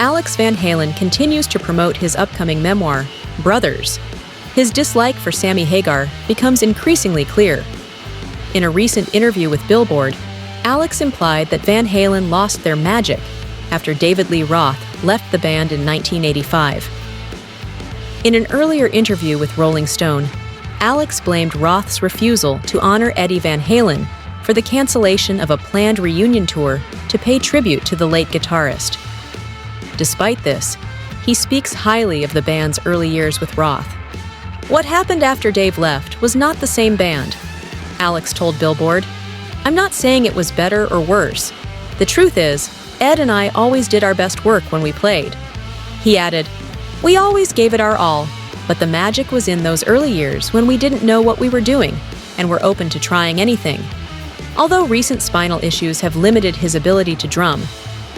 Alex Van Halen continues to promote his upcoming memoir, Brothers. His dislike for Sammy Hagar becomes increasingly clear. In a recent interview with Billboard, Alex implied that Van Halen lost their magic after David Lee Roth left the band in 1985. In an earlier interview with Rolling Stone, Alex blamed Roth's refusal to honor Eddie Van Halen for the cancellation of a planned reunion tour to pay tribute to the late guitarist. Despite this, he speaks highly of the band's early years with Roth. "What happened after Dave left was not the same band," Alex told Billboard. "I'm not saying it was better or worse. The truth is, Ed and I always did our best work when we played." He added, "We always gave it our all, but the magic was in those early years when we didn't know what we were doing and were open to trying anything." Although recent spinal issues have limited his ability to drum,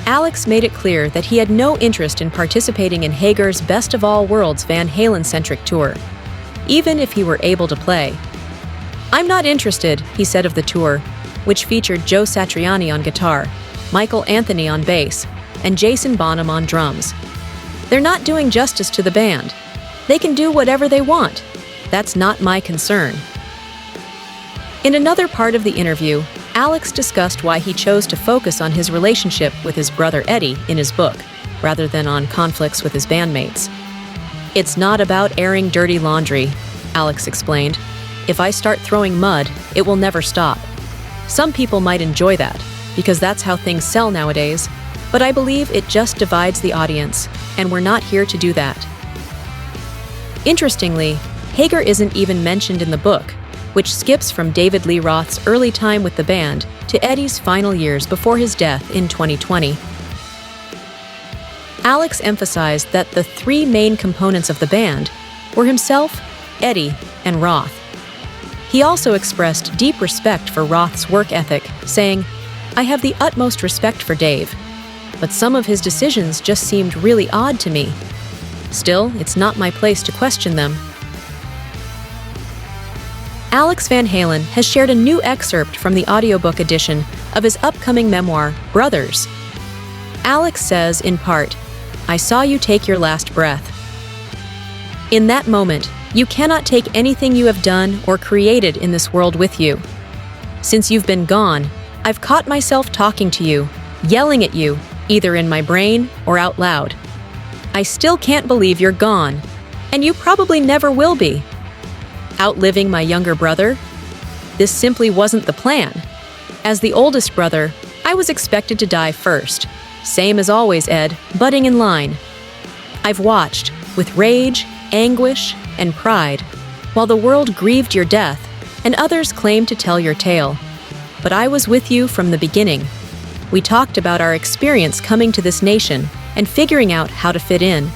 Alex made it clear that he had no interest in participating in Hagar's Best of All Worlds Van Halen-centric tour, even if he were able to play. "I'm not interested," he said of the tour, which featured Joe Satriani on guitar, Michael Anthony on bass, and Jason Bonham on drums. "They're not doing justice to the band. They can do whatever they want. That's not my concern." In another part of the interview, Alex discussed why he chose to focus on his relationship with his brother Eddie in his book, rather than on conflicts with his bandmates. "It's not about airing dirty laundry," Alex explained. "If I start throwing mud, it will never stop. Some people might enjoy that, because that's how things sell nowadays, but I believe it just divides the audience, and we're not here to do that." Interestingly, Hagar isn't even mentioned in the book, which skips from David Lee Roth's early time with the band to Eddie's final years before his death in 2020. Alex emphasized that the three main components of the band were himself, Eddie, and Roth. He also expressed deep respect for Roth's work ethic, saying, "I have the utmost respect for Dave, but some of his decisions just seemed really odd to me. Still, it's not my place to question them." Alex Van Halen has shared a new excerpt from the audiobook edition of his upcoming memoir, Brothers. Alex says, in part, "I saw you take your last breath. In that moment, you cannot take anything you have done or created in this world with you. Since you've been gone, I've caught myself talking to you, yelling at you, either in my brain or out loud. I still can't believe you're gone, and you probably never will be. Outliving my younger brother? This simply wasn't the plan. As the oldest brother, I was expected to die first. Same as always, Ed, butting in line. I've watched, with rage, anguish, and pride, while the world grieved your death, and others claimed to tell your tale. But I was with you from the beginning. We talked about our experience coming to this nation and figuring out how to fit in.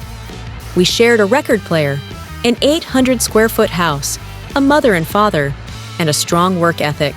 We shared a record player, an 800-square-foot house, a mother and father, and a strong work ethic.